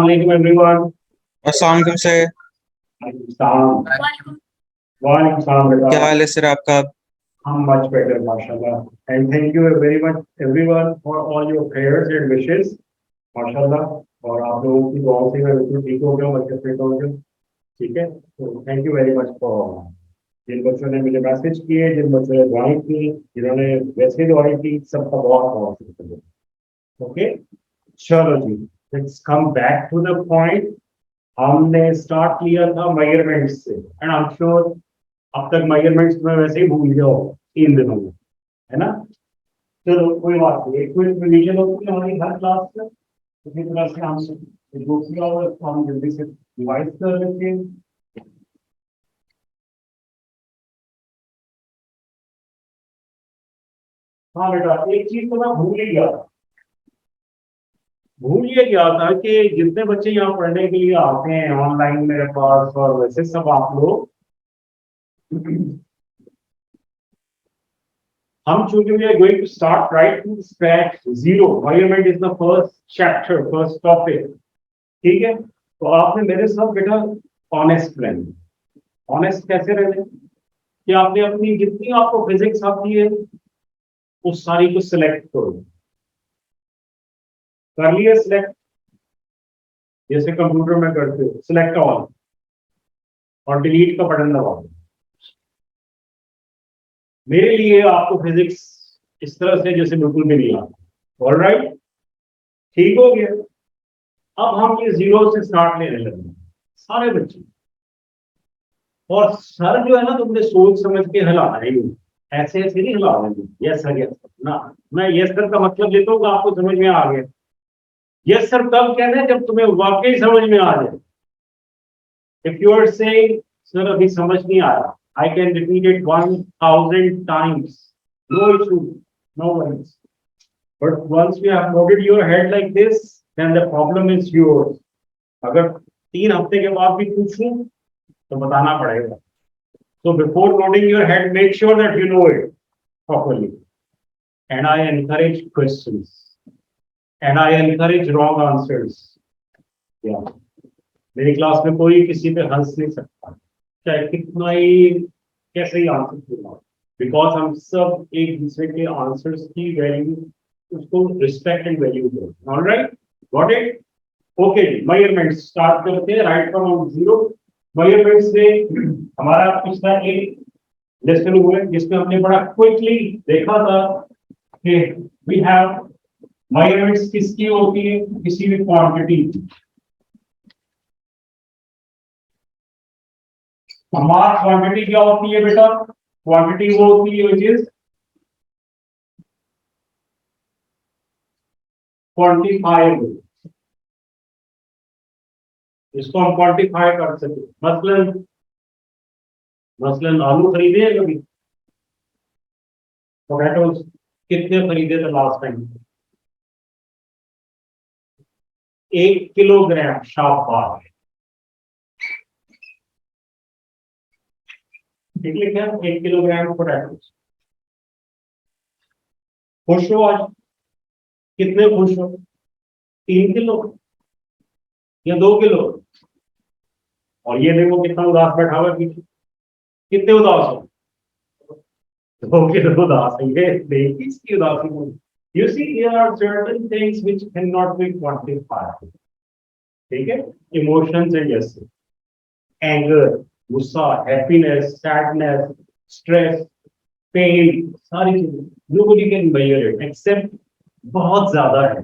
अस्सलाम वालेकुम एवरीवन। अस्सलाम वालेकुम सर। सलाम। वालेकुम सलाम बेटा। क्या हाल है सर आपका? I'm much better, mashallah. And thank you very much everyone for all your prayers and wishes, माशाल्लाह। और आप लोगों की दुआओं से मैं बिल्कुल ठीक हो गया हूँ, अच्छे से हो गया हूँ। ठीक है, तो thank you very much for जिन बच्चों ने मुझे मैसेज किए, जिन बच्चों ने दुआएं की, जिन्होंने वैसे दुआएं की, सबका बहुत बहुत शुक्रिया। ओके, चलो जी, let's come back to the point. हमने स्टार्ट किया था मेजरमेंट्स से, एंड आई एम श्योर अब तक मेजरमेंट्स में वैसे ही भूल गया हो 3 दिनों में, है ना। चलो कोई बात नहीं, एक क्विक रिवीजन होती है हमारी हर क्लास में, इसी तरह से हम जो किया हुआ है उसको हम जल्दी से रिवाइज कर लेते हैं। हाँ बेटा, एक चीज तो मैं भूल ये गया था कि जितने बच्चे यहाँ पढ़ने के लिए आते हैं ऑनलाइन मेरे पास, और वैसे सब आप लोग, हम चूंकि we are going to start right to scratch zero, environment is the first chapter, first topic. ठीक है, तो आपने मेरे साथ बेटा ऑनेस्ट रहना। ऑनेस्ट कैसे रहना कि आपने अपनी जितनी आपको फिजिक्स आती है उस सारी को सिलेक्ट करो। कर लिया सिलेक्ट, जैसे कंप्यूटर में करते हो सिलेक्ट ऑल, और डिलीट का बटन दबाओ। मेरे लिए आपको फिजिक्स इस तरह से जैसे बिल्कुल भी नहीं आता। ऑलराइट, ठीक हो गया। अब हम ये जीरो से स्टार्ट लेने लगे सारे बच्चे, और सर जो है ना तुमने सोच समझ के हिलाना है, ऐसे ऐसे नहीं हिला देंगे यस सर यस ना। मैं यस सर का मतलब लेता हूँ आपको समझ में आ गया। यस सर तब कहना है जब तुम्हें वाकई समझ में आ जाए। If you are saying sir अभी समझ नहीं आ रहा, I can repeat it 1000 times, no issue, no worries, but once you have noted your head like this, then the problem is yours. अगर 3 हफ्ते के बाद भी पूछूं तो बताना पड़ेगा। So before nodding your head, make sure that you know it properly. And I encourage questions. And I encourage wrong answers. Yeah. मेरी क्लास में कोई किसी पे हंस नहीं सकता, चाहे कितना ही कैसे ही आंसर क्यों, बिकॉज हम सब एक दूसरे के आंसर्स की वैल्यू, उसको रिस्पेक्ट एंड वैल्यू दो। Alright, got it. Okay, measurement start करते हैं राइट फ्रॉम जीरो। मेजरमेंट से हमारा पिछला एक लेसन हुआ है जिसमें हमने बड़ा क्विकली देखा था कि वी हैव मेजरमेंट्स किसकी होती है, किसी भी क्वांटिटी। हमारा क्वांटिटी क्या होती है बेटा? क्वांटिटी वो होती है विच इज क्वांटिफाइबल। इसको हम क्वांटिफाई कर सकते। मसलन मसलन आलू खरीदे हैं कभी? पोटैटोज कितने खरीदे थे लास्ट टाइम? 1 किलोग्राम। शाबाश, ठीक लिखा है, 1 किलोग्राम पोटैटोज। खुश हो आज? कितने खुश हो? 3 किलो या 2 किलो? और ये देखो कितना उदास बैठा हुआ है पीछे, कितने उदास हो? 2 किलो उदास है, ये देखिए इसकी उदासी को। You see, there are certain things which cannot be quantified. ठीक है, इमोशंस एंड जैसे एंगर, गुस्सा, हैप्पीनेस, सैडनेस, स्ट्रेस, पेन, सारी चीजें nobody can measure it except बहुत ज्यादा है,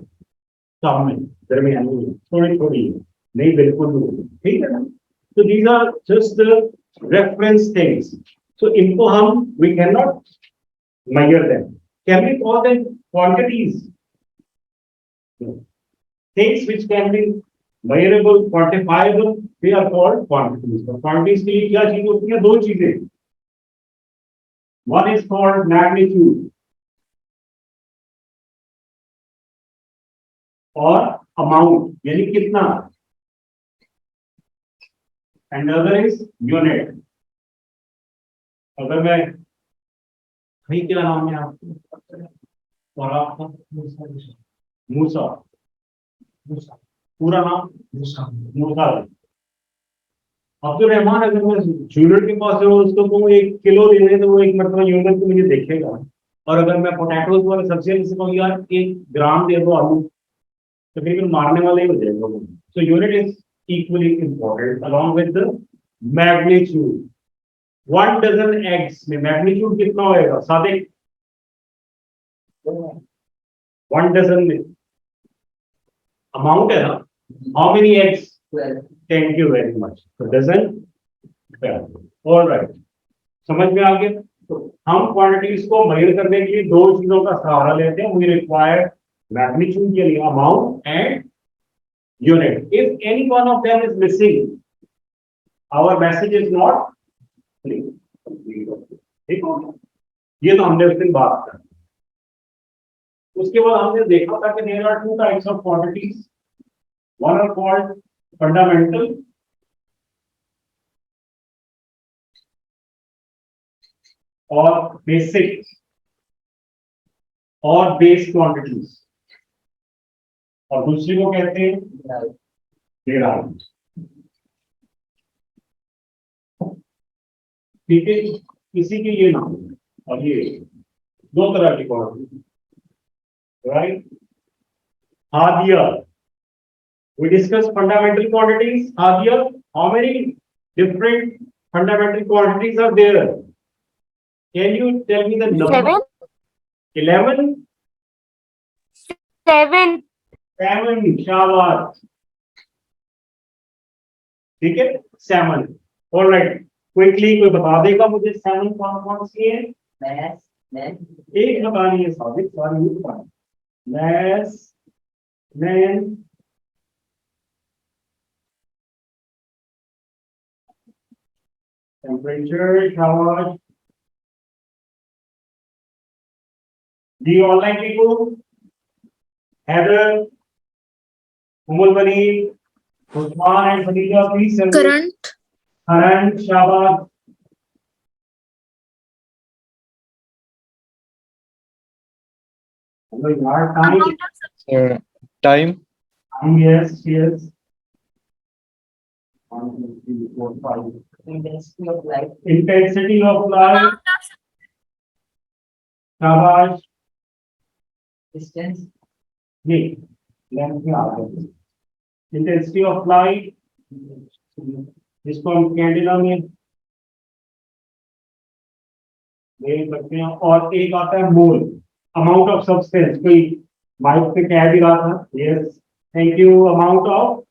कम में, दरमियानी में, थोड़ी थोड़ी है, नहीं बिल्कुल नहीं। ठीक है ना। तो these are just the reference things. So इनको हम we cannot measure them. Can we call them quantities? No. Things which can be measurable, quantifiable, they are called quantities. तो quantities के लिए क्या चीज होती है? 2 चीजें। One is called magnitude और amount, यानी कितना, and other is unit. अगर मैं, भाई क्या नाम है आपका और आपका? मूसा। मूसा, पूरा नाम मूसा। अब्दुल रहमान, अगर मैं यूनिट के पास हूँ उसको कहूँ 1 किलो दे दे तो वो एक मरतबा यूनिट को मुझे देखेगा। और अगर मैं पोटैटोज वाले सब्जी से कहूँ यार 1 ग्राम दे दो आलू, तो फिर मारने वाले ही हो जाएगा वो। So unit is equally important along with the magnitude. 1 dozen eggs में मैग्नीट्यूड कितना होएगा सादे? 1 डजन में अमाउंट है ना, how many eggs? Thank you very much. Dozen 12। Alright, समझ में आ गया। तो हम क्वांटिटीज को मेजर करने के लिए दो चीजों का सहारा लेते हैं। वी रिक्वायर मैग्नीट्यूड के लिए amount and unit. If any one of them is missing, our message is not ठीक हो गया। ये तो हमने उस दिन बात कर। उसके बाद हमने देखा था कि there are 2 types of quantities. One are called fundamental और बेसिक और बेस क्वांटिटीज, और दूसरी को कहते हैं डेराइव। ठीक है, इसी के ये नाम है। और ये 2 तरह की quantity, right. Hadiya, we discuss fundamental quantities. Hadia, how many different fundamental quantities are there? Can you tell me the number? 11? 7. 7, शाबाश। ठीक है, 7। ऑलराइट, क्विकली कोई बता देगा मुझे 7 कौन कौन सी है? एक बतानी है साबित, सारी नहीं बतानी। मैस, मैन, टेम्परेचर, शाबाश। The online people, Heather, Umul Bani, Usman and Khadija, please tell me. Current. Current, शाबाश। Hello, yaar, time. Time. Yes, yes. 1, 2, 3, 4, 5. Intensity of light. Intensity of light. शाबाश। Distance. नहीं, लेंथ में आ गया। Intensity of light, जिसको हम candela में देख सकते हैं। और एक आता है मोल, अमाउंट ऑफ सब्सटेंस। कोई माइक पे कह भी रहा था। Yes, thank you. Amount of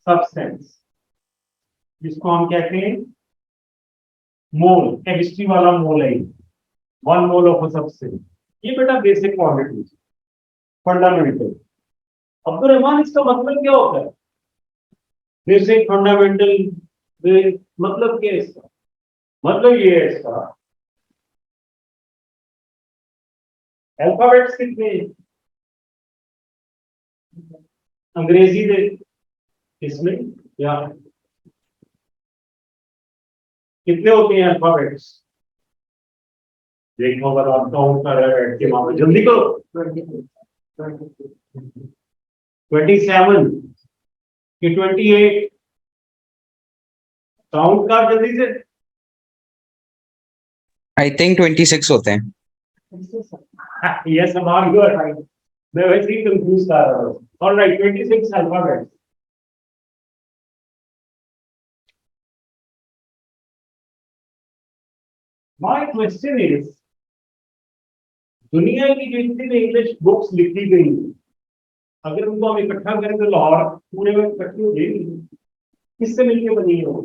substance, जिसको हम कहते हैं मोल। केमिस्ट्री वाला मोल है, 1 मोल ऑफ सब्सटेंस। ये बेटा basic quantity, fundamental. Abdul Rahman, इसका मतलब क्या होता है? बेसिक, फंडामेंटल, मतलब क्या है इसका? मतलब ये है इसका, अल्फाबेट्स कितने अंग्रेजी दे इसमें, या कितने होते हैं अल्फाबेट्स? देखो अगर आप काउंट कर रहे हैं बैठ के, वहां पे जल्दी करो। 27 कि 28? काउंट कर जल्दी से। आई थिंक 26 होते हैं। यस, हमारा यू आर राइट। मैं वैसे ही कंफ्यूज कर रहा हूँ। Alright, 26 alphabets. My question is, दुनिया की जितनी भी इंग्लिश बुक्स लिखी गई, अगर उनको हम इकट्ठा करें तो लाहौर पुणे में इकट्ठी हो जाएगी। किससे मिलकर बनी है वो,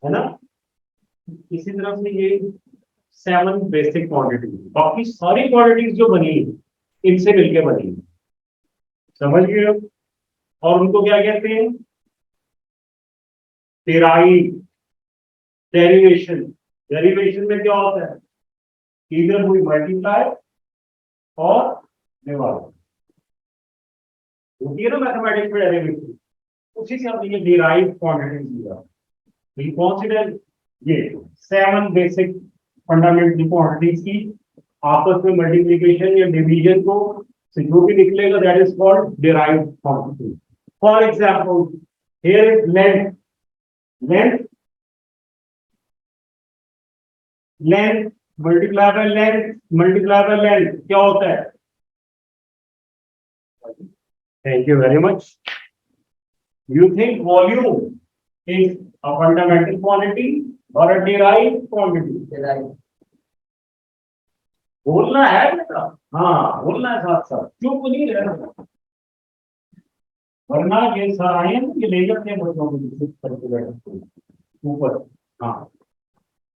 है ना? इसी तरह से ये 7 बेसिक क्वांटिटी, बाकी सारी क्वांटिटीज जो बनी इनसे मिलकर बनी। समझ गए हो? और उनको क्या कहते हैं? Derive, derivation. डेरिवेशन में क्या होता है? इधर कोई मल्टीप्लाई और डिवाइड होती है ना मैथमेटिक्स में डेरिवेशन, उसी से हमने ये डिराइव क्वांटिटी दिया। वी कंसीडर ये 7 बेसिक फंडामेंटल क्वांटिटीज की आपस में मल्टीप्लिकेशन या डिवीजन को So जो भी निकलेगा that is called derived quantity. For example, here is length. Length multiply by length क्या होता है? Thank you very much. You think volume is a fundamental quantity or a derived quantity? Derived. बोलना है बेटा, हाँ बोलना है साथ साथ, चुप नहीं रहना, वरना ये सारे ये ले जाते हैं बच्चों को ऊपर. हाँ,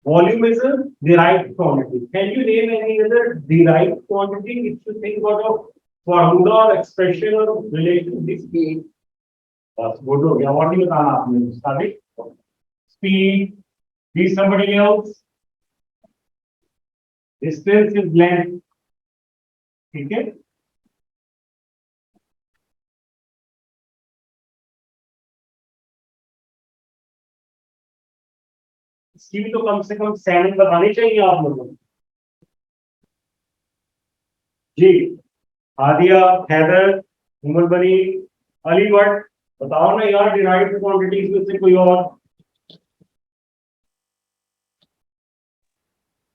volume is a derived quantity. Can you name any other derived quantity which you think about a formula or expression or relation? This speed. That's good. Yeah, what do you think? Study speed. Be somebody else. Distance is length. ठीक है? इसकी भी तो कम से कम 7 बताने चाहिए आप लोगों को. जी, आदिया, हैदर, उमर बनी, अली भट्ट, बताओ ना यार डिराइव्ड क्वांटिटीज में से कोई और.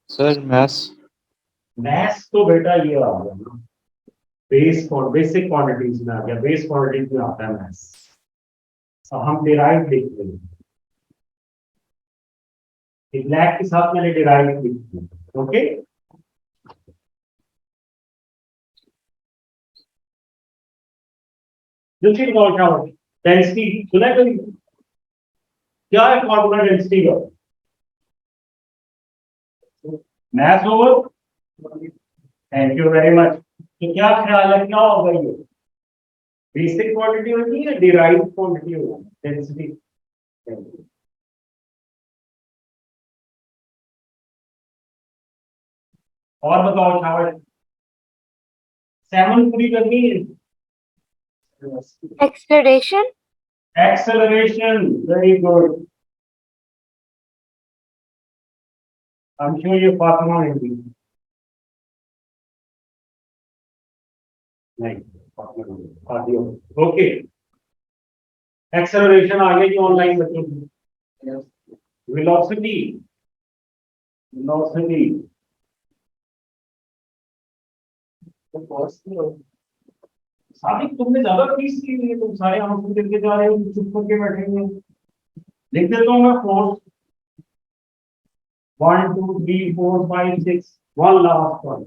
Sir maths. मैथ्स तो बेटा ये आ गया ना, बेसिक क्वांटिटीज में आ गया, बेस क्वांटिटीज में आता है मैथ्स. अब हम डिराइव्ड देखते हैं. ब्लैक के साथ मैंने डिराइव्ड देखी. ओके, दूसरी बात क्या होगी? डेंसिटी सुना है कभी? क्या है फॉर्मूला डेंसिटी का? Maths over. Thank you very much. तो क्या ख्याल है, क्या होगा ये? बेसिक क्वांटिटी होगी या डिराइव्ड क्वांटिटी होगी डेंसिटी? और बताओ शाबाश, 7 पूरी करनी है. Acceleration. Acceleration, very good. I'm sure you Fatima hindi. नहीं, Fatima. Okay. Acceleration आ गया जी ऑनलाइन बच्चों की. Velocity. साबिक तुमने ज्यादा फीस की है, तुम सारे आंसर देके जा रहे हो, चुप करके बैठे हुए. लिख देता हूँ मैं force. 1 2 3 4 5 6. One last one.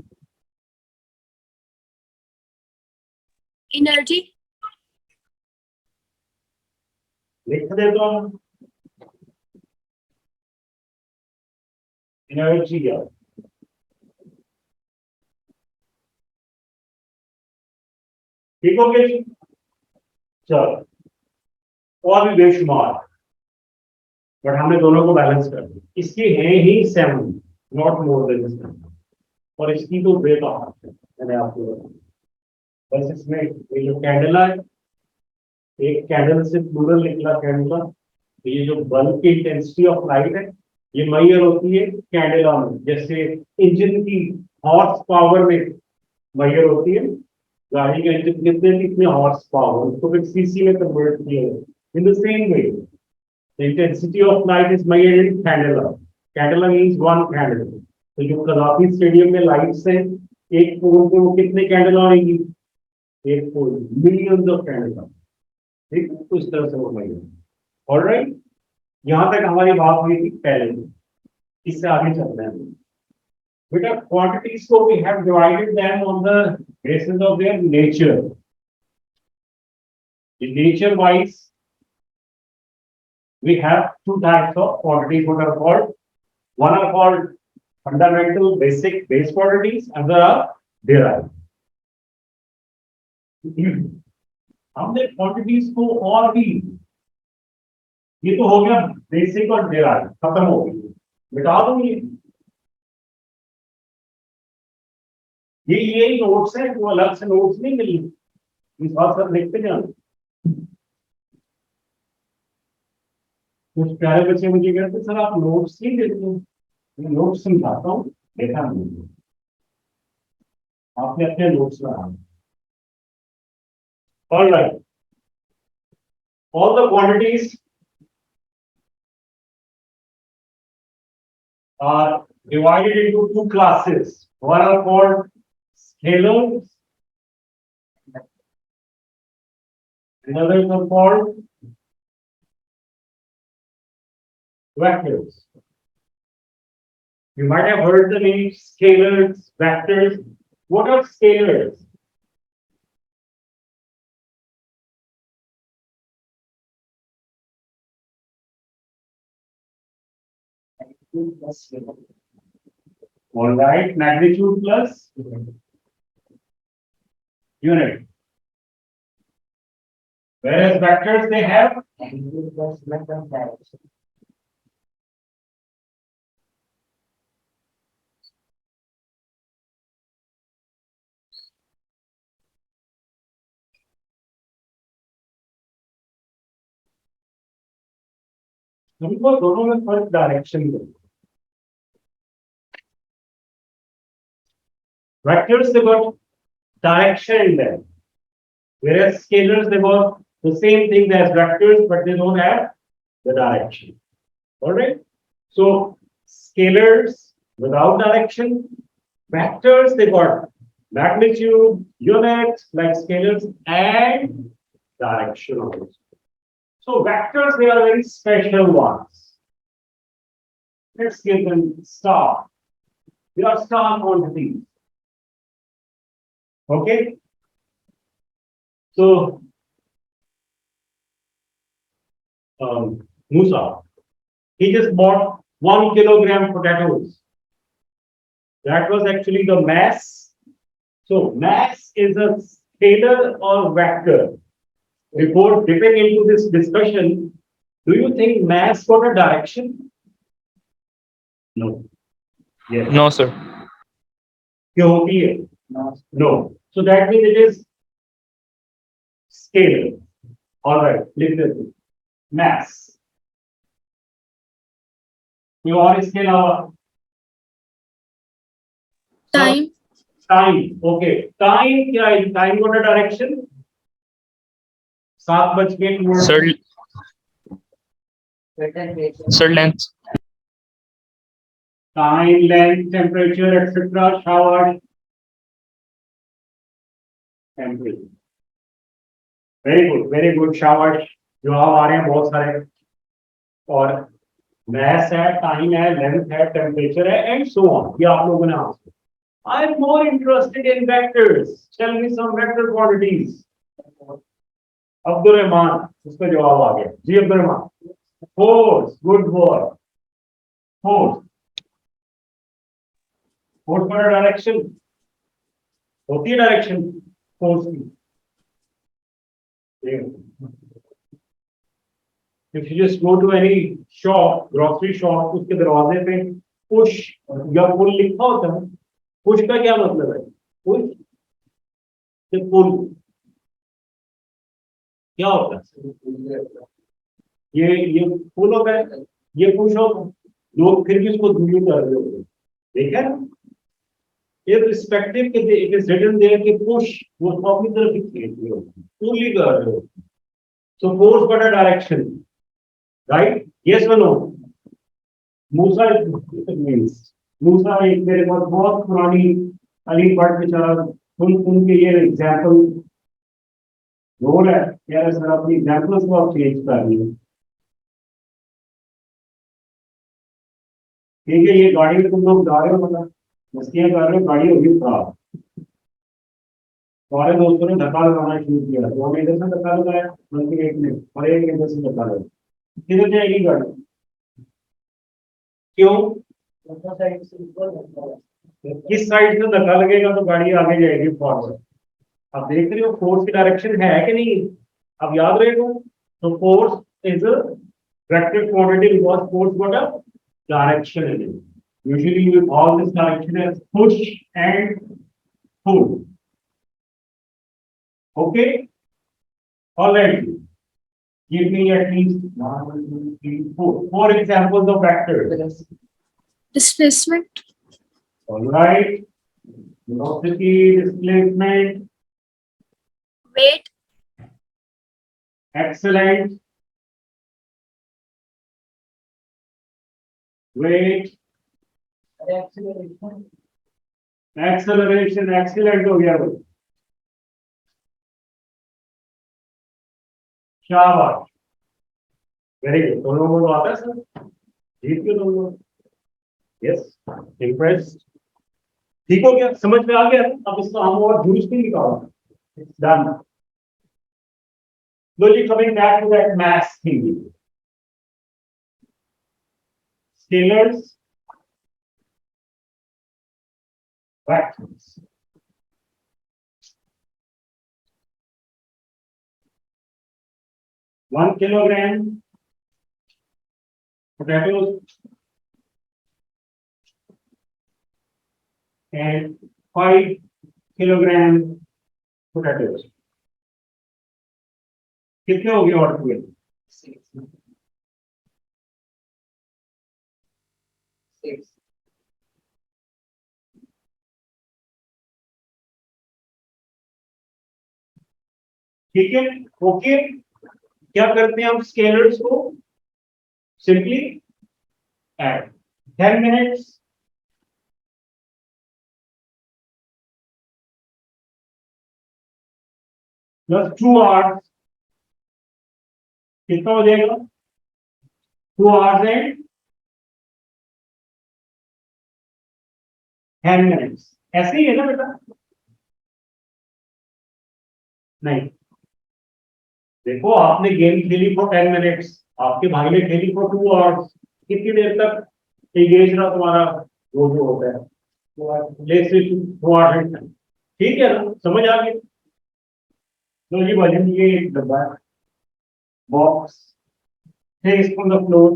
Energy. लिख देता हूँ एनर्जी क्या. ठीक हो गया जी. चलो, और भी बेशुमार, बट हमने दोनों को बैलेंस कर दिया. इसके हैं ही 7, नॉट मोर देन 7, और इसकी तो बेकार है, मैंने आपको बताया. बस इसमें ये जो कैंडल है, एक कैंडल से प्लूरल निकला कैंडल. तो ये जो बल्ब की इंटेंसिटी ऑफ लाइट है, ये मेजर होती है कैंडला में. जैसे इंजन की हॉर्स पावर में मेजर होती है, गाड़ी का इंजन कितने हॉर्स पावर, उसको फिर सीसी में कन्वर्ट किया है. In the same way the intensity of light is measured in candela. Candela means one candle. तो जो कदाफी स्टेडियम में लाइट्स हैं, एक पोल पे वो कितने कैंडल आएंगी? एक पोल, मिलियंस ऑफ कैंडल. ठीक, तो इस तरह से वो मेजर. ऑलराइट, यहां तक हमारी बात हुई थी पहले. इससे आगे चलते हैं बेटा. क्वांटिटीज को we have divided them on the basis of their nature. In nature wise, we have two types of quantities what are called. One are called fundamental basic base quantities, and other are derived. हमने quantities को और भी, ये तो हो गया basic और derived, खत्म हो गई. मिटा दूंगी ये नोट्स है, वो अलग से नोट्स नहीं मिली. इस बात पर लिखते जाना. कुछ प्यारे बच्चे मुझे कहते सर आप नोट्स नहीं देते हो. मैं नोट्स समझाता हूँ, देखा नहीं आपने अपने नोट्स में. All right. All the quantities are divided into two classes. One are called scalars, and others are called vectors. You might have heard the name scalars, vectors. What are scalars? All right, magnitude plus unit. Whereas vectors, they have हमको दोनों में फर्क direction में vectors they got direction in them, whereas scalars they got the same thing as vectors but they don't have the direction. All right, so scalars without direction, vectors they got magnitude, unit like scalars, and direction also. So vectors, they are very special ones. Let's give them star. They are star quantities. Okay. So Musa, he just bought 1 kilogram potatoes. That was actually the mass. So mass is a scalar or vector. Before dipping into this discussion, do you think mass got a direction? No. Yes. No, sir. Here. No. So that means it is scalar. All right. Literally. Mass. You are scalar. Time. Time. Okay. Time. Yeah. Time got a direction. 7 बज के Sir, sir, length. time, length, temperature, etc. Shower. Temperature. Very good. Shower. जवाब आ रहे हैं बहुत सारे. और mass है, time है, length है, temperature है, and so on. ये आप लोगों ने answer. I am more interested in vectors. Tell me some vector quantities. Abdul Rahman, उसका जवाब आ गया. जी Abdul Rahman. Force, good boy. Force. Force for a direction. होती है direction force की. If you just go to any shop, grocery shop, उसके दरवाजे पे push या pull लिखा होता है. Push का क्या मतलब है? Push से pull क्या होता है? ये पुल होता है, ये पुश होता है. लोग फिर भी इसको दूर कर रहे होते हैं. देखा ना? Irrespective कि it is written there कि push वो अपनी तरफ ही खींच रहे होते हैं, pull ही कर रहे होते हैं. So force but a direction, right? Yes or no? Musa means मूसा एक मेरे पास बहुत पुरानी अली भट्ट बेचारा सुन के ये एग्जाम्पल रोल है. यार सर अपनी एग्जाम्पल्स को आप चेंज कर रही हो. ठीक है, ये गाड़ी में तुम लोग जा रहे हो, मतलब मस्तियां कर रहे हो, गाड़ी होगी खराब. हमारे दोस्तों ने धक्का लगाना शुरू किया, तो हमने इधर से धक्का लगाया, बल्कि एक ने और एक इधर से धक्का लगाया. किधर जाएगी गाड़ी? क्यों? किस साइड से धक्का लगेगा तो गाड़ी आगे जाएगी फॉरवर्ड. आप देख रहे हो फोर्स की डायरेक्शन है कि नहीं? अब याद रहेगा. तो force is a vector quantity because force got a direction in it. Usually we call this direction as push and pull. Okay? All right. Give me at least 1, 2, 3, 4. 4 examples of vectors. Displacement. All right. Velocity, displacement, Weight. excellent, great, acceleration, excellent हो गया भाई, शाबाश, very good. तुम लोगों को आता है sir, जीत गए तुम लोग, यस, इम्प्रेस्ड। ठीक हो गया, समझ में आ गया। अब इसका हम और जूस नहीं निकालना, डन। लो जी, coming back to that maths thing, scalars, vectors. 1 kilogram potatoes and 5 kilogram potatoes, कितने हो गए ऑर्डर हुए? 6। ठीक है, ओके। क्या करते हैं हम स्केलर्स को? Simply add 10 minutes plus 2 hours, कितना हो जाएगा? 2 आवर्स एंड 10 मिनट्स। ऐसे ही है ना बेटा? नहीं, देखो आपने गेम खेली फॉर 10 मिनट्स, आपके भाई ने खेली फॉर 2 आवर्स, कितनी देर तक एंगेज रहा तुम्हारा वो जो होता है लेट्स से 2 आवर्स। ठीक है ना, समझ आ गई? तो जी वजन, ये एक डब्बा है, बॉक्स है, इसको द फ्लोर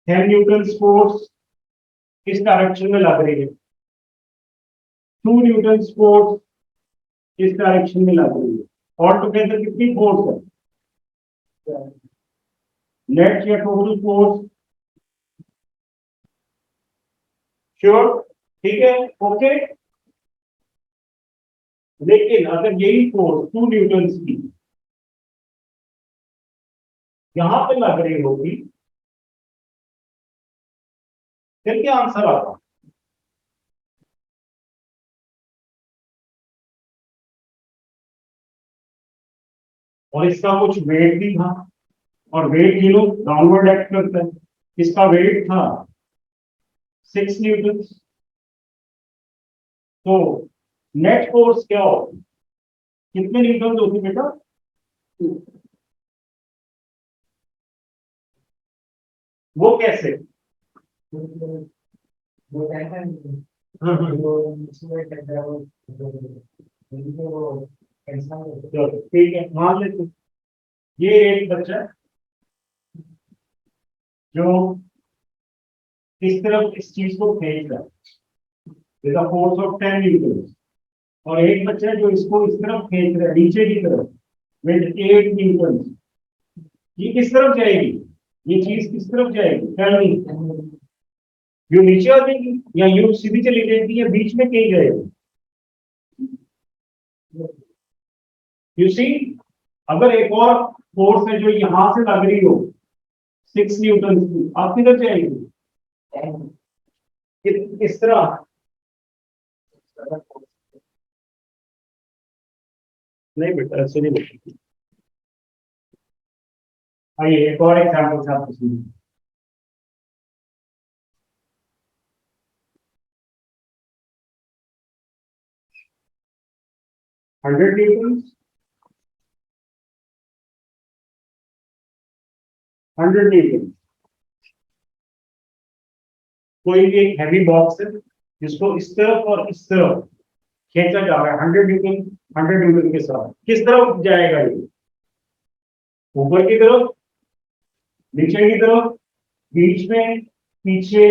10 न्यूटन फोर्स किस डायरेक्शन में लग रही है? 2 न्यूटन फोर्स किस डायरेक्शन में लग रही है? और टुगेदर कितनी फोर्स है? नेट या टोटल फोर्स? श्योर, ठीक है, ओके। लेकिन अगर यही फोर्स 2 न्यूटन की यहां पे लग रही होगी, फिर क्या आंसर आता? और इसका कुछ वेट भी था, और weight you know downward act करता है, इसका वेट था 6 न्यूटन। तो नेट फोर्स क्या हो, कितने न्यूटन होती बेटा? वो कैसे? चलो ठीक है, मान लेते, ये एक बच्चा है जो इस तरफ इस चीज को खींच रहा है with a force of 10 Newton, और एक बच्चा है जो इसको इस तरफ खींच रहा है नीचे की तरफ विद 8 न्यूटन। ये किस तरफ जाएगी? ये चीज किस तरफ जाएगी? Tell me. यू नीचे आ जाएगी या यू सीधी चली जाएगी या बीच में कहीं जाएगी? यू सी, अगर एक और फोर्स है जो यहां से लग रही हो 6 न्यूटन की, आप किधर जाएगी? किस तरह? नहीं बेटा, ऐसे नहीं बेटा। आइए एक और एग्जाम्पल से आपको सुनिए। 100 न्यूटन, 100 न्यूटन, कोई भी एक हैवी बॉक्स है जिसको इस तरफ और इस तरफ खींचा जा रहा है 100 न्यूटन, 100 न्यूटन के साथ, किस तरफ जाएगा ये? ऊपर की तरफ, नीचे की तरफ, बीच में, पीछे,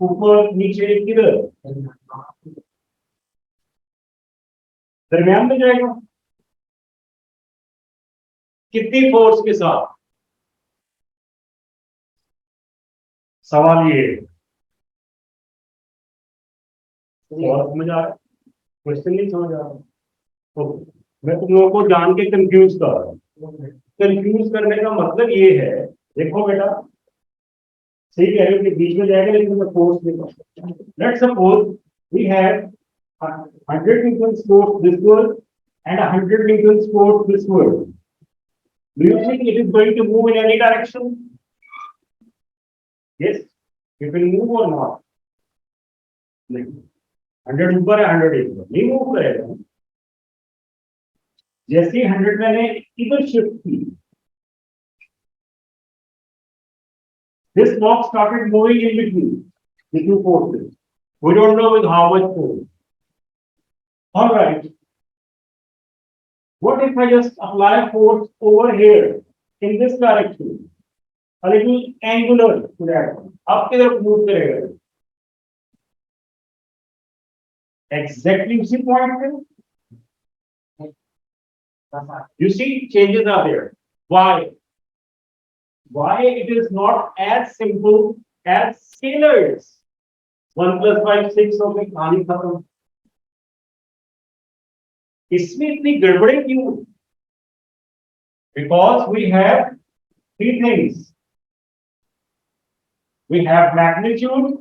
ऊपर, नीचे, किधर? दरमियान में जाएगा। कितनी फोर्स के साथ? सवाल ये है, सवाल समझ आ रहा है? क्वेश्चन नहीं समझ आ रहा? तो मैं तुम लोगों को जान के कंफ्यूज कर रहा हूँ। कंफ्यूज करने का मतलब ये है, देखो बेटा, सही कह रहे हो कि बीच में जाएगा, लेकिन मैं फोर्स देखो। Let's suppose we have 100 Newton force this world and 100 Newton force this world. Do you think it is going to move in any direction? Yes, it will move or not? नहीं, 100 ऊपर है, 100 ऊपर नहीं move करेगा। जैसे ही 100 मैंने इधर shift की, this box started moving in between the two forces. We don't know with how much force. All right. What if I just apply force over here in this direction? A little angular to that. Up किधर move करेगा? Exactly उसी point पे. You see, changes are there. Why? Why it is not as simple as scalars? 1 + 5 6 हो गई, कहानी खत्म। इसमें इतनी गड़बड़ी क्यों? Because we have three things. We have magnitude,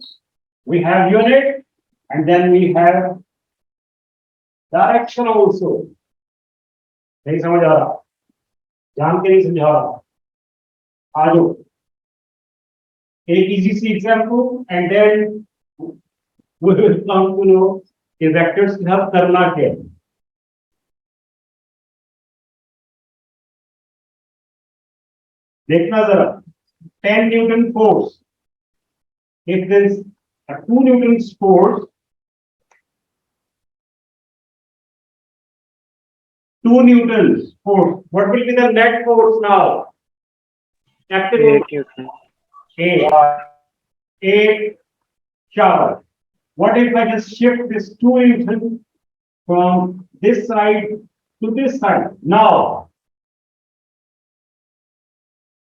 we have unit, and then we have direction also. नहीं समझ आ रहा, जान के नहीं समझा रहा, आ जाओ। एक easy C example, and then we will come to know कि vectors की help करना क्या है। देखना जरा, 10 Newton force. If there is a 2 Newton force, 2 Newtons force, what will be the net force now? Active 8 shower. What if I just shift this 2 Newton from this side to this side? Now,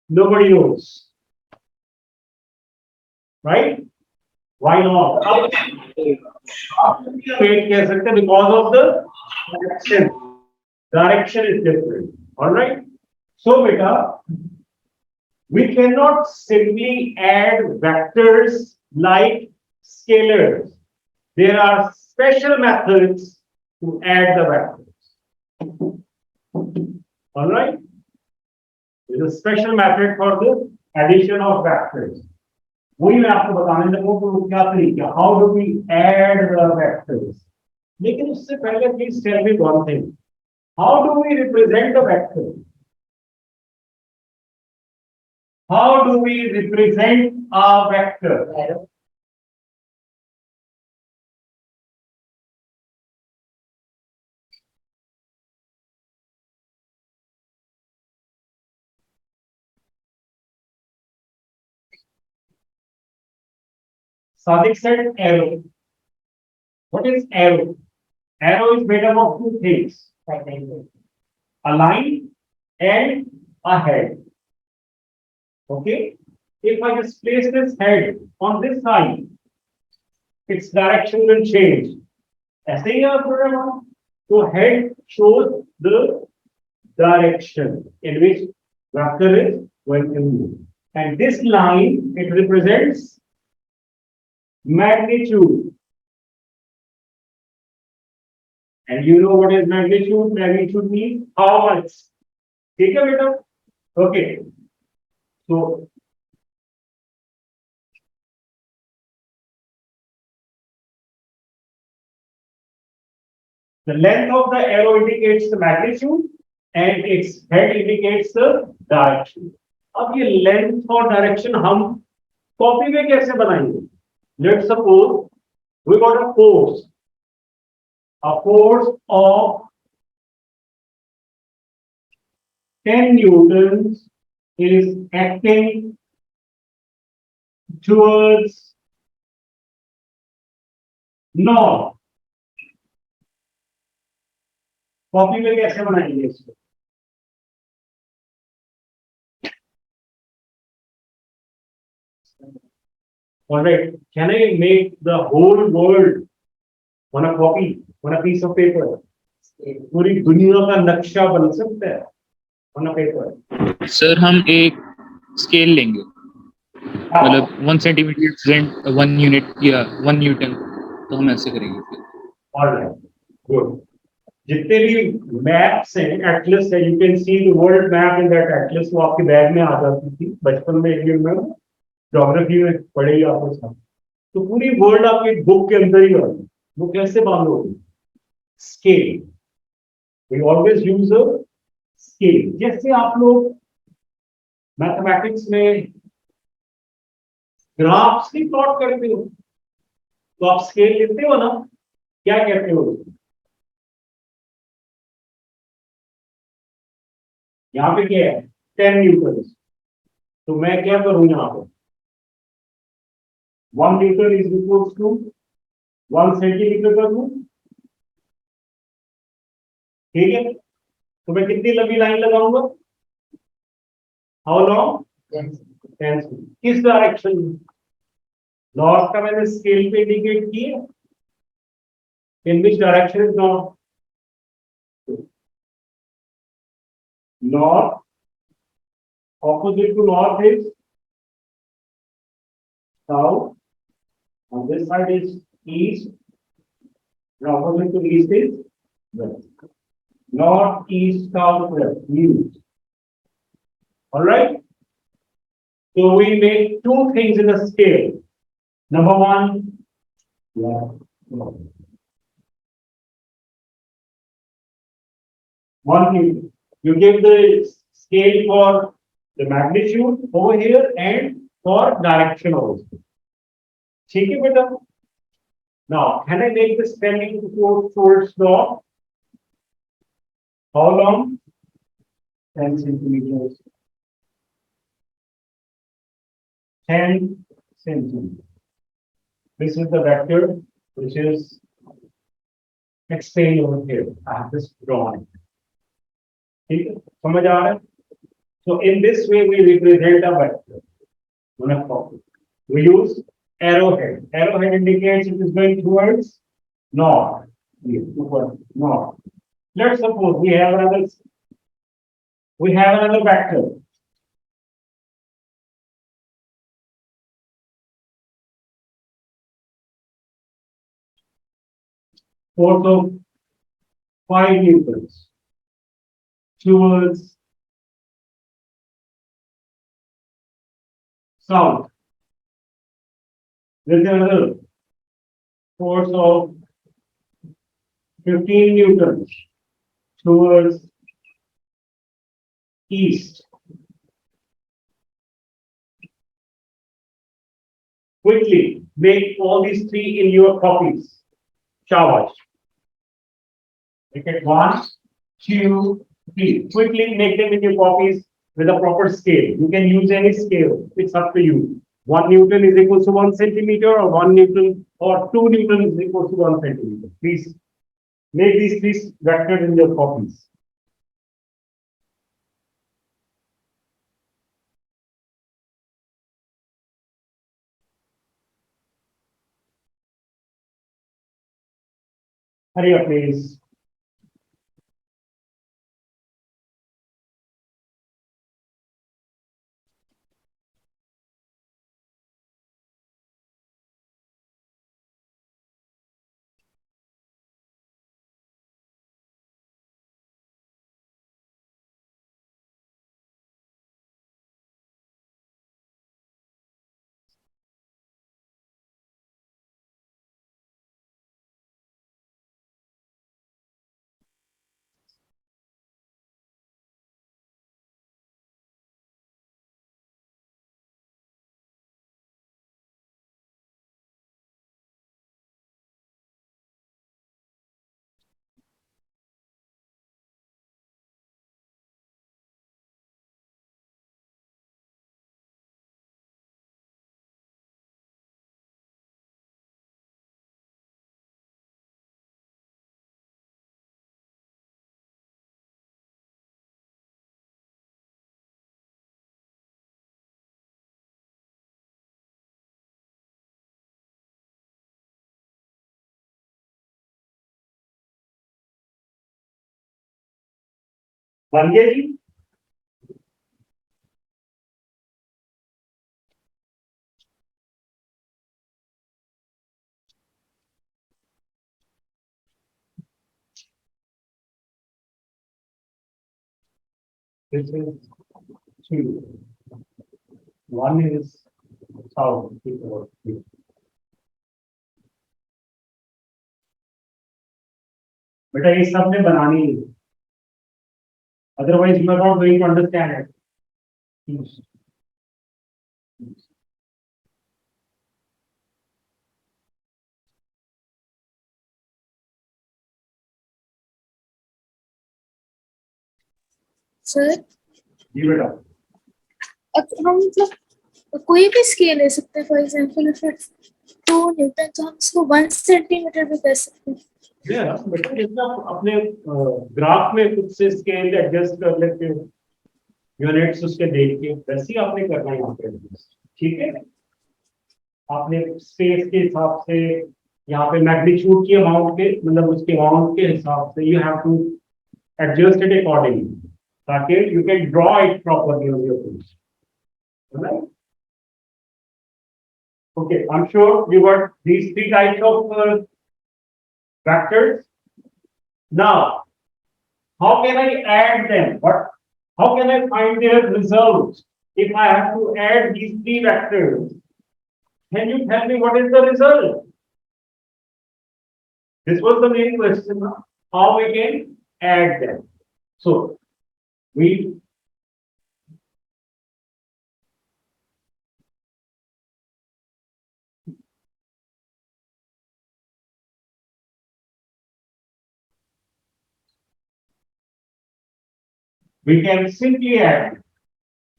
nobody knows, right? Why not? Weight कह सकते हैं because of the direction. Direction is different. All right. So, beta, we cannot simply add vectors like scalars. There are special methods to add the vectors. All right. There is a special method for the addition of vectors. वही मैं आपको बताने लगूं कि क्या तरीका, how do we add the vectors? लेकिन उससे पहले please tell me one thing. How do we represent the vector? How do we represent a vector? Sadiq said arrow. What is arrow? Arrow is made up of two things. A line and a head. Okay? If I just place this head on this side, its direction will change. ऐसे ही आप पढ़ रहे हो, तो head shows the direction in which vector is going to move. And this line, it represents magnitude. And you know what is magnitude? Magnitude means how much. ठीक है बेटा? Okay. So the length of the arrow indicates the magnitude and its head indicates the direction. अब ये length और direction हम copy में कैसे बनाएंगे? Let's suppose we got a force of 10 newtons is acting towards north. Copy में कैसे बनाएंगे इसको? All right, can I make the whole world on a copy, on a piece of paper? पूरी दुनिया का नक्शा बन सकता है ऑन अ पेपर। सर हम एक स्केल लेंगे, मतलब 1 सेंटीमीटर रिप्रेजेंट 1 यूनिट या 1 न्यूटन, तो हम ऐसे करेंगे फिर। Alright, good. जितने भी मैप्स हैं, एटलस है, you can see the world map in that Atlas, वो आपके बैग में आ जाती थी बचपन में, इंडियन में ज्योग्राफी में पढ़ेगी आपको सब। तो पूरी वर्ल्ड आपकी बुक के अंदर ही होगी। वो कैसे बांधोगे? Scale. We always use a scale. जैसे आप लोग मैथमेटिक्स में ग्राफ्स की प्लॉट करते हो, तो आप स्केल लेते हो ना, क्या कहते हो? यहाँ पे क्या है? 10 न्यूटन। तो मैं क्या करूं यहाँ पे? 1 newton is equal to 1 centimetre कर दूं, ठीक है? तो मैं कितनी लंबी लाइन लगाऊंगा? How long? 10। किस डायरेक्शन में? नॉर्थ का मैंने स्केल पे इंडिकेट किया। In which direction is north? North. Opposite to north is south, on this side is east, and opposite to east is west. North, east, south, west. East. All right. So we make two things in a scale. Number one, yeah, one thing. You give the scale for the magnitude over here and for direction also. ठीक है बेटा? Now, can I make the spelling towards north? How long? 10 centimeters. 10 centimeters. This is the vector which is explained over here. I have just drawn it. ठीक है? समझ आ रहा है? So in this way we represent a vector on a copy. We use arrowhead. Arrowhead indicates it is going towards north. Yes, towards north. Let's suppose we have another vector. Force of 5 newtons towards south. There is another force of 15 newtons towards east. Quickly make all these three in your copies. Shabash. Make it 1, 2, 3. Quickly make them in your copies with a proper scale. You can use any scale. It's up to you. 1 Newton is equal to 1 centimeter, or 1 Newton or 2 Newton is equal to 1 centimeter. Please make these three vectors in your copies. Hurry up, please. बन गए जी? This is 2. 1 is 1000. बेटा ये सब ने बनानी है, otherwise you are not going to understand it. Sir जी बेटा, हम मतलब कोई भी स्केल ले सकते हैं, for example if it's 2 newton तो हम इसको 1 सेंटीमीटर भी कर सकते हैं। बेटा जितना अपने ग्राफ में खुद से स्केल एडजस्ट कर लेते हो, यूनिट्स उसके देख के, वैसे ही आपने करना है यहाँ पे adjust, ठीक है? आपने स्पेस के हिसाब से, यहाँ पे मैग्नीट्यूड की अमाउंट के, मतलब उसके अमाउंट के हिसाब से you have to adjust it accordingly, ताकि you can draw it properly on your page, right? Okay, I'm sure you got these 3 types of vectors. Now, how can I add them? How can I find their results? If I have to add these 3 vectors, can you tell me what is the result? This was the main question, how we can add them. So, we can simply add.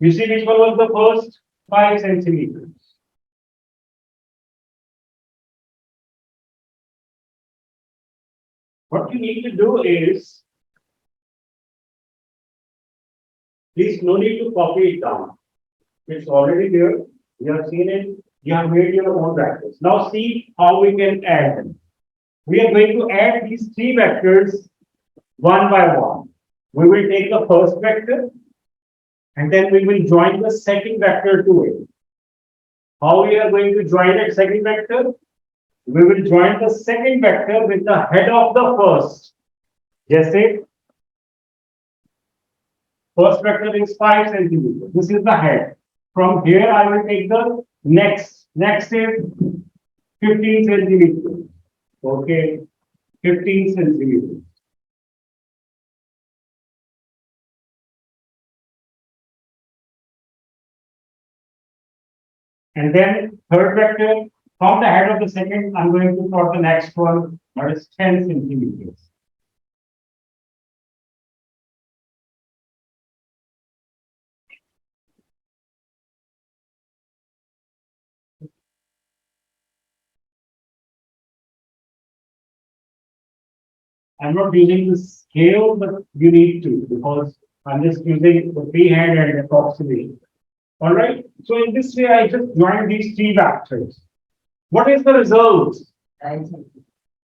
You see which one was the first? 5 centimeters. What you need to do is, please no need to copy it down. It's already there. You have seen it. You have made your own vectors. Now see how we can add them. We are going to add these 3 vectors one by one. We will take the first vector and then we will join the second vector to it. How we are going to join that second vector? We will join the second vector with the head of the first. Jaise first vector is 5 centimeters. This is the head. From here I will take the next. Next is 15 centimeters. Okay, 15 centimeters. And then third vector, from the head of the second, I'm going to plot the next one, that is 10 centimeters. I'm not using the scale, but you need to, because I'm just using the freehand and approximation. All right. So in this way, I just join these 3 vectors. What is the result?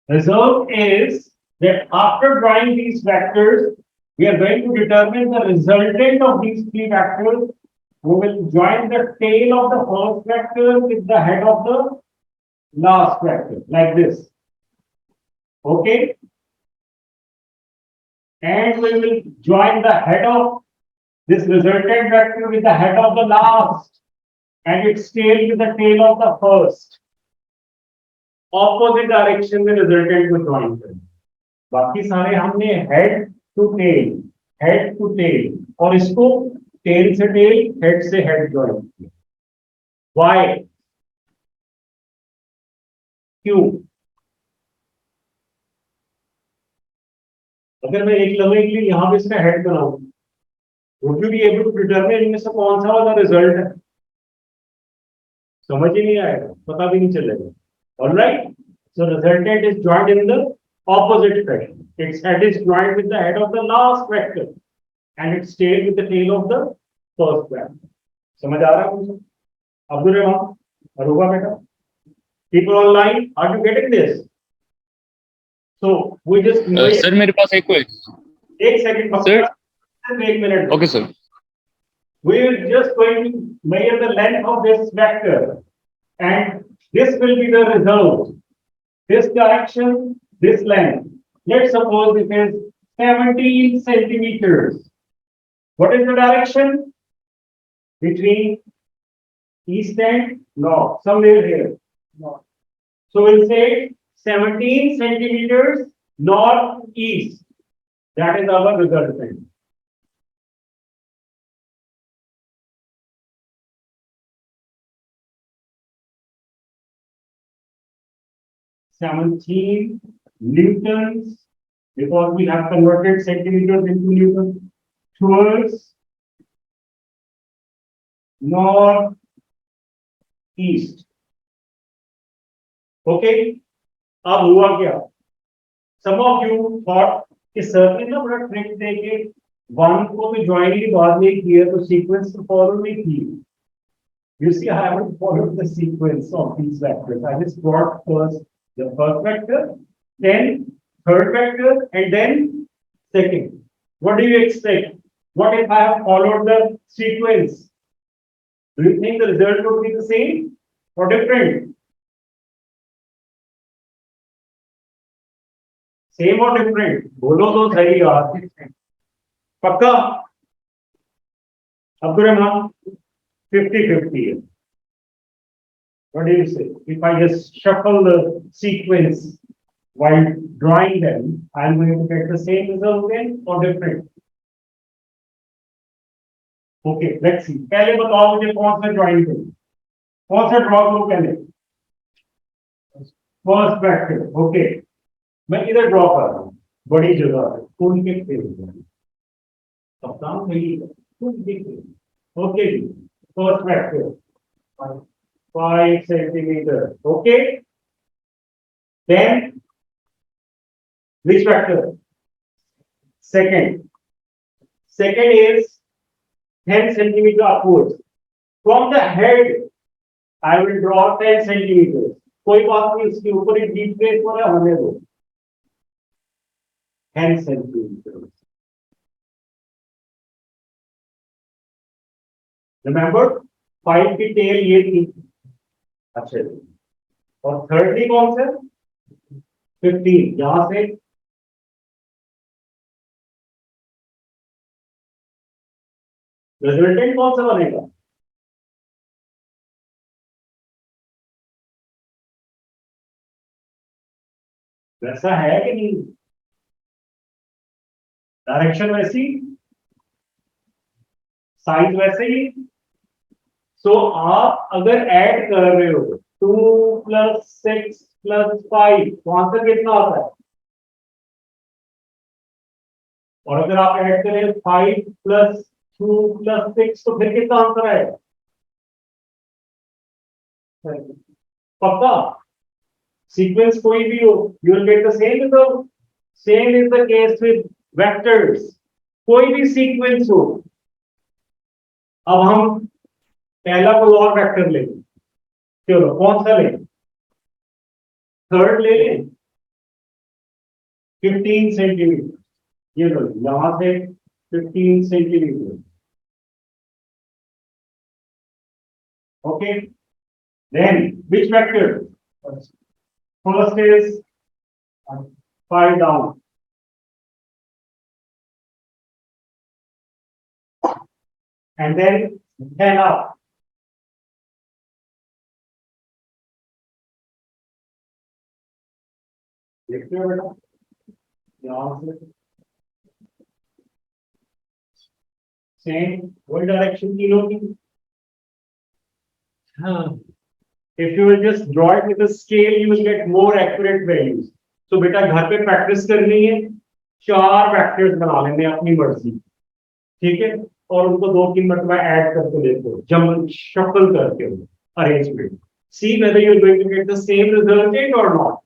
Result is that after drawing these vectors, we are going to determine the resultant of these 3 vectors. We will join the tail of the first vector with the head of the last vector, like this. Okay. And we will join the head of this resultant vector with the head of the last and its tail with the tail of the first. Opposite direction में resultant को join करें. बाकी सारे हमने head to tail और इसको tail से tail, head से head join किया. Why? क्यों? अगर मैं एक लम्हे के लिए यहाँ पे इसका हेड बनाऊं, would you be able to determine इनमें से कौन सा वाला रिजल्ट है? समझ ही नहीं आएगा, पता भी नहीं चलेगा. All right. So resultant is joined in the opposite fashion. Its head is joined with the head of the last vector, and its tail with the tail of the first vector. समझ आ रहा है मुझे? Abdul Rahman, Aruba बेटा, people online, are you getting this? So we just sir मेरे पास एक question. एक second sir एक minute Okay, sir. we are just going to measure the length of this vector and this will be the result. This direction, this length. Let's suppose it is 17 centimeters. What is the direction? Between east and north, somewhere here. So we'll say 17 centimeters northeast. That is our resultant. $17 newtons, because we have converted centimeters into newtons, towards northeast. Okay? अब हुआ क्या? Some of you thought कि sir ने ना बड़ा trick देके one को तो ज्वाइन की बात नहीं की है तो सीक्वेंस तो फॉलो नहीं की. You see, I haven't followed the sequence of these vectors. I just brought first the first vector, then third vector, and then second. What do you expect? What if I have followed the sequence? Do you think the result would be the same or different? Same or different? बोलो तो सही यार. पक्का? Abdul 50-50. What do you say? If I just shuffle the sequence while drawing them, I'm going to get the same result again or different? Okay, let's see. पहले बताओ मुझे कौन सा ज्वाइन करूं, कौन सा ड्रॉ करूं पहले? First vector. ओके, मैं इधर ड्रॉ कर रहा हूं, बड़ी जगह है, कौन के फेस कप्तान नहीं कुछ दिख रही. Okay ji, first vector 5 centimeters. Okay. Then which vector? Second. Second is 10 centimeter upwards. From the head, I will draw 10 centimeters. कोई बात नहीं, इसके ऊपर एक डीप प्लेस हो रहा है, होने दो. 10 centimeters. Remember, 5 की टेल ये थी. अच्छा, और thirdly कौन सा? 15. यहां से रिजल्टेंट कौन सा बनेगा? वैसा है कि नहीं? डायरेक्शन वैसी, साइज वैसे ही. सो आप अगर ऐड कर रहे हो 2 + 6 + 5 तो आंसर कितना आता है? और अगर आप ऐड करें 5 + 2 + 6 तो फिर कितना आंसर आएगा? पक्का? सीक्वेंस कोई भी हो, you will get the same result. Same is the case with vectors. कोई भी सीक्वेंस हो. अब हम पहला कोई और वेक्टर ले लें. चलो कौन सा लें? थर्ड ले लें. 15 सेंटीमीटर. ये लो, यहां से 15 centimetre. Okay. Then which vector? First is 5 down. And then 10 up. देखते हो बेटा, यहां से सेम वही डायरेक्शन की होगी. हाँ. If you will just draw it with a scale, you will get more accurate values. So बेटा घर पे प्रैक्टिस करनी है. 4 वेक्टर्स बना लेंगे अपनी मर्जी. ठीक है, और उनको 2-3 मरतबा ऐड करके देखो, जब शफल करके arrangement. See whether you are going to get the same resultant or not.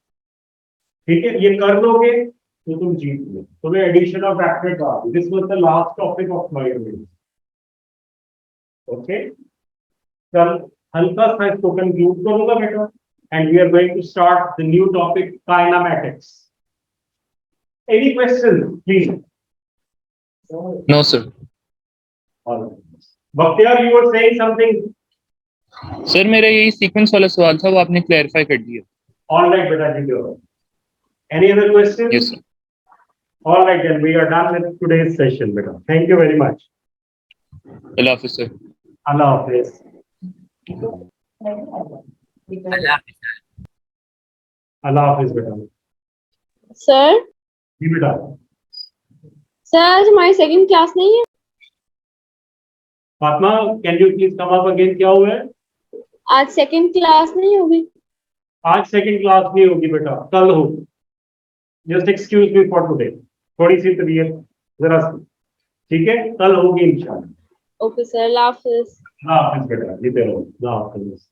ठीक है, ये कर लोगे तो तुम जीत लो. तो मैं एडिशन ऑफ वेक्टर का, this was the last topic of my video. Okay, कल हल्का सा इसको कंक्लूड करूंगा बेटा, and we are going to start the new topic kinematics. Any question please? No, sir. All right. Bhaktiyar, you were saying something. Sir मेरा यही sequence वाला सवाल था, वो आपने क्लैरिफाई कर दिया. All right, beta, ठीक है. Any other questions? Yes, sir. All right, then we are done with today's session, beta. Thank you very much. Allah Hafiz, sir. Allah Hafiz. Allah Hafiz, beta. Sir जी बेटा. Sir आज हमारी second class नहीं है. Fatima, can you please come up again? क्या हुआ है? आज सेकंड क्लास नहीं होगी. आज सेकंड क्लास नहीं होगी बेटा, कल होगी. Just excuse me for today. थोड़ी सी तबीयत जरा सी, ठीक है, कल होगी इंशाल्लाह. ओके सर, अल्लाह हाफिज. अल्लाह हाफिज बेटा, जीते रहो. अल्लाह हाफिज.